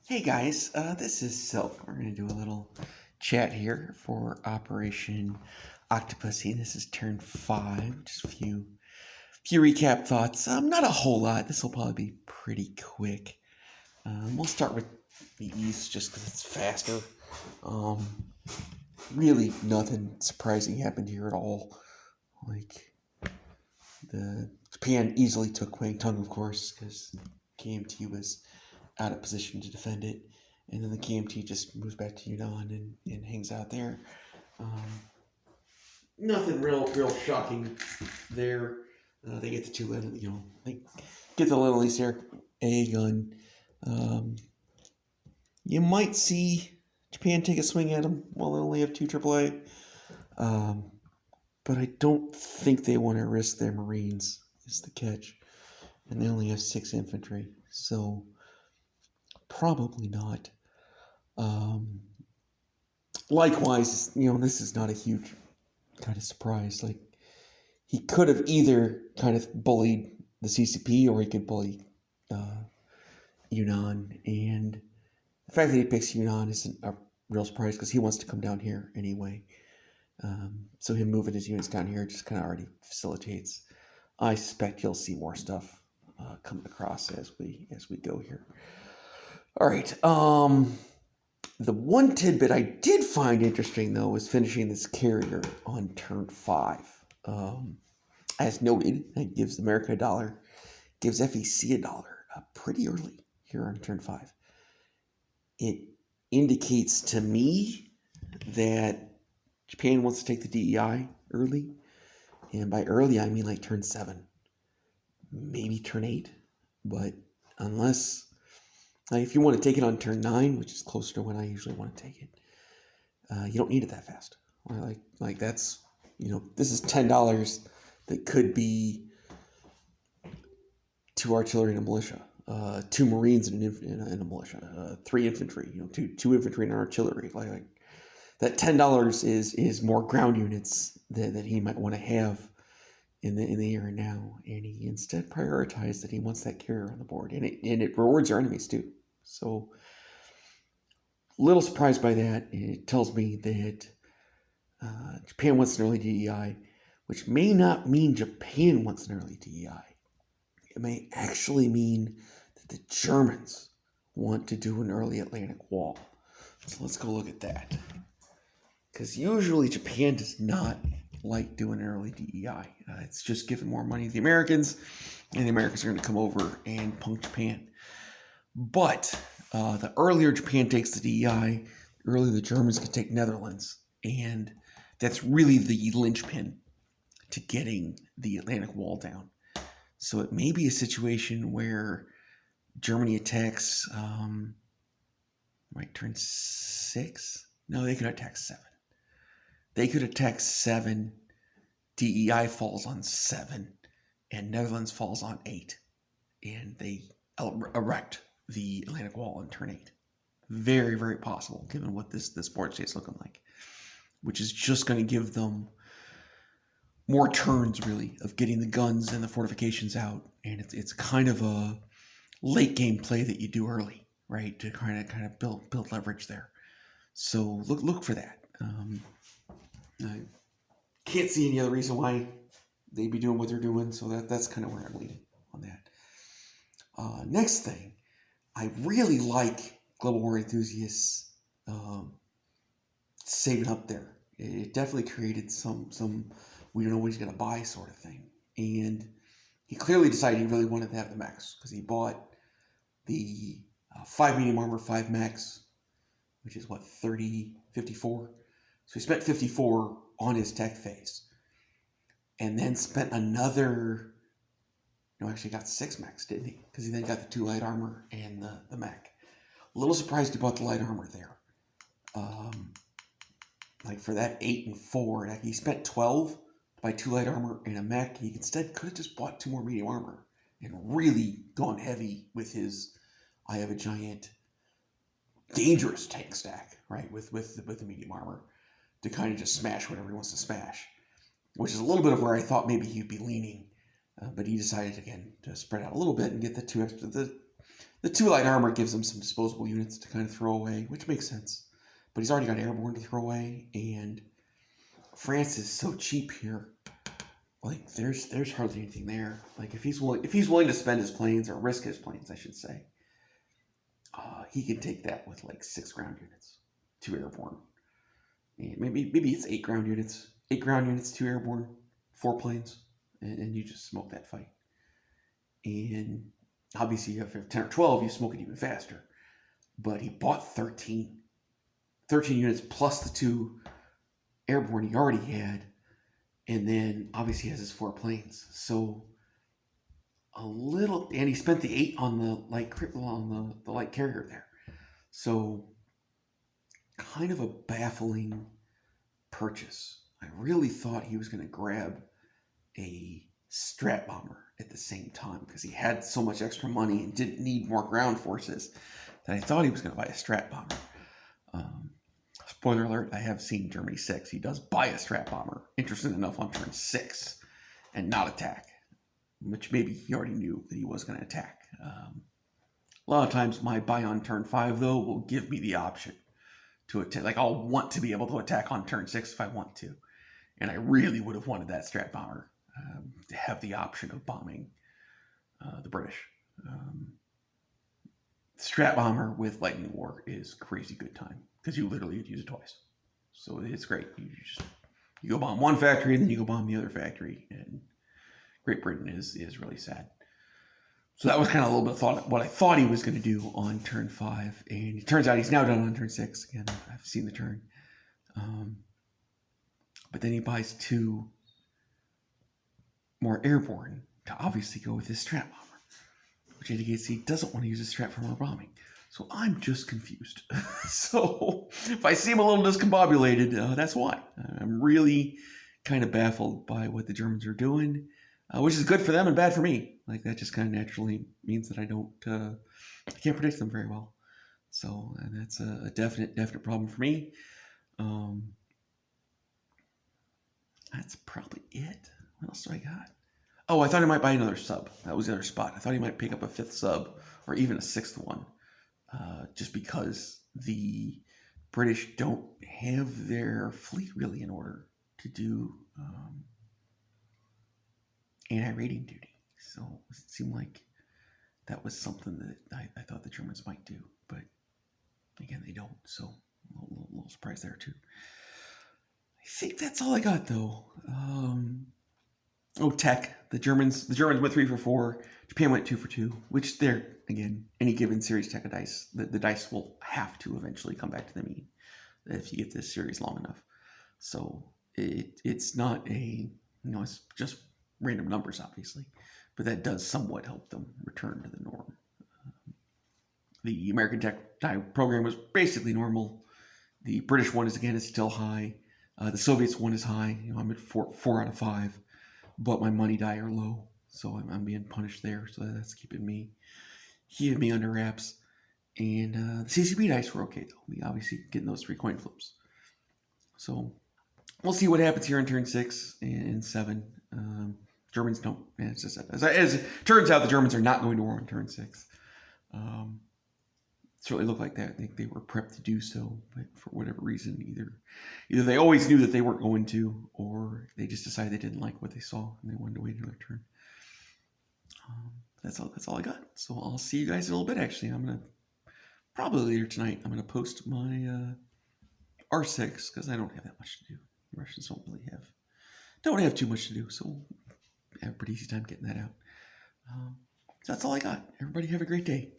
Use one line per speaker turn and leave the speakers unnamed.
Hey guys, this is Silk. We're going to do a little chat here for Operation Octopussy. This is turn 5. Just a few recap thoughts. Not a whole lot. This will probably be pretty quick. We'll start with the East just because it's faster. Um, really nothing surprising happened here at all. Like, the Japan easily took Kwangtung, of course, because KMT was out of position to defend it. And then the KMT just moves back to Yunnan and hangs out there. Um, Nothing real shocking there. They get the two little, they get the little East A gun. You might see Japan take a swing at them while they only have 2 AAA. But I don't think they want to risk their Marines, is the catch. And they only have 6 infantry, so probably not. Likewise, this is not a huge kind of surprise. Like, he could have either kind of bullied the CCP or he could bully Yunnan. And the fact that he picks Yunnan isn't a real surprise because he wants to come down here anyway. So him moving his units down here just kind of already facilitates. I suspect you'll see more stuff coming across as we go here. All right. The one tidbit I did find interesting, though, was finishing this carrier on turn 5. As noted, it gives America $1, gives FEC $1 pretty early here on turn 5. It indicates to me that Japan wants to take the DEI early. And by early, I mean like turn 7, maybe turn 8. But unless, if you want to take it on turn 9, which is closer to when I usually want to take it, you don't need it that fast. Like that's, this is $10 that could be 2 artillery and a militia, 2 Marines and a militia, 3 infantry, 2 infantry and an artillery. Like that $10 is more ground units that he might want to have in the here and now, and he instead prioritized that he wants that carrier on the board, and it rewards our enemies too. So, little surprised by that. It tells me that Japan wants an early DEI, which may not mean Japan wants an early DEI. It may actually mean that the Germans want to do an early Atlantic wall. So let's go look at that. Because usually Japan does not like doing an early DEI. It's just giving more money to the Americans, and the Americans are going to come over and punk Japan. But the earlier Japan takes the DEI, the earlier the Germans can take Netherlands. And that's really the linchpin to getting the Atlantic Wall down. So it may be a situation where Germany attacks, turn 6? No, they could attack 7. They could attack 7, DEI falls on 7, and Netherlands falls on 8. And they erect the Atlantic Wall on turn 8. Very, very possible, given what this board state's looking like. Which is just going to give them more turns, really, of getting the guns and the fortifications out. And it's kind of a late game play that you do early, right? To kind of build leverage there. So look for that. I can't see any other reason why they'd be doing what they're doing, so that's kind of where I'm leaning on that. Next thing, I really like Global War Enthusiasts saving up there. It definitely created some we don't know what he's going to buy sort of thing. And he clearly decided he really wanted to have the mechs, because he bought the 5 medium armor, 5 mechs, which is 54. So he spent 54 on his tech phase, and then spent another, actually got 6 mechs, didn't he? Because he then got the 2 light armor and the mech. A little surprised he bought the light armor there. Like for that 8 and 4, he spent 12 to buy 2 light armor and a mech. He instead could have just bought 2 more medium armor and really gone heavy with his I have a giant dangerous tank stack, right, with the medium armor, to kind of just smash whatever he wants to smash, which is a little bit of where I thought maybe he'd be leaning, but he decided again to spread out a little bit and get the 2 extra. The The 2 light armor gives him some disposable units to kind of throw away, which makes sense. But he's already got airborne to throw away, and France is so cheap here. Like there's hardly anything there. Like if he's willing to spend his planes or risk his planes, I should say, he can take that with like 6 ground units, 2 airborne, and maybe it's 8 ground units, 8 ground units, 2 airborne, 4 planes, and you just smoke that fight. And obviously, if you have 10 or 12, you smoke it even faster. But he bought 13 units plus the 2 airborne he already had, and then obviously has his 4 planes. So a little, and he spent the 8 on the light carrier there. So kind of a baffling purchase. I really thought he was going to grab a strat bomber at the same time because he had so much extra money and didn't need more ground forces that I thought he was going to buy a strat bomber. Spoiler alert, I have seen Germany 6. He does buy a strat bomber, interesting enough, on turn 6 and not attack, which maybe he already knew that he was going to attack. A lot of times my buy on turn 5, though, will give me the option to attack. Like, I'll want to be able to attack on turn 6 if I want to. And I really would have wanted that strat bomber to have the option of bombing the British. Strat bomber with lightning war is crazy good time because you literally use it twice. So it's great. You go bomb one factory and then you go bomb the other factory. And Great Britain is really sad. So that was kind of a little bit what I thought he was going to do on turn 5. And it turns out he's now done on turn 6. Again, I've seen the turn. But then he buys 2 more airborne to obviously go with his strat bomber, which indicates he doesn't want to use his strat for more bombing. So I'm just confused. So if I seem a little discombobulated, that's why. I'm really kind of baffled by what the Germans are doing, which is good for them and bad for me. Like, that just kind of naturally means that I can't predict them very well. So that's a definite problem for me. That's probably it. What else do I got? Oh, I thought he might buy another sub. That was the other spot. I thought he might pick up a 5th sub or even a 6th one, just because the British don't have their fleet really in order to do anti-raiding duty. So it seemed like that was something that I thought the Germans might do, but again, they don't. So a little surprise there too. I think that's all I got, though. Tech. The Germans went 3 for 4. Japan went 2 for 2, which they're, again, any given series tech of dice, the dice will have to eventually come back to the mean if you get this series long enough. So it's not it's just random numbers, obviously, but that does somewhat help them return to the norm. The American tech die program was basically normal. The British one is still high. The Soviets one is high. I'm at 4 out of 5, but my money die are low, so I'm being punished there. So that's keeping me under wraps. And the CCP dice were okay, though. We obviously getting those 3 coin flips. So we'll see what happens here on turn 6 and 7. Germans don't. It's just as it turns out, the Germans are not going to war on turn 6. Certainly looked like that. I think they were prepped to do so, but for whatever reason, either they always knew that they weren't going to, or they just decided they didn't like what they saw and they wanted to wait another turn. That's all I got. So I'll see you guys in a little bit. Actually, I'm gonna probably later tonight. I'm gonna post my R6 because I don't have that much to do. The Russians don't have too much to do, so I have a pretty easy time getting that out. So that's all I got. Everybody have a great day.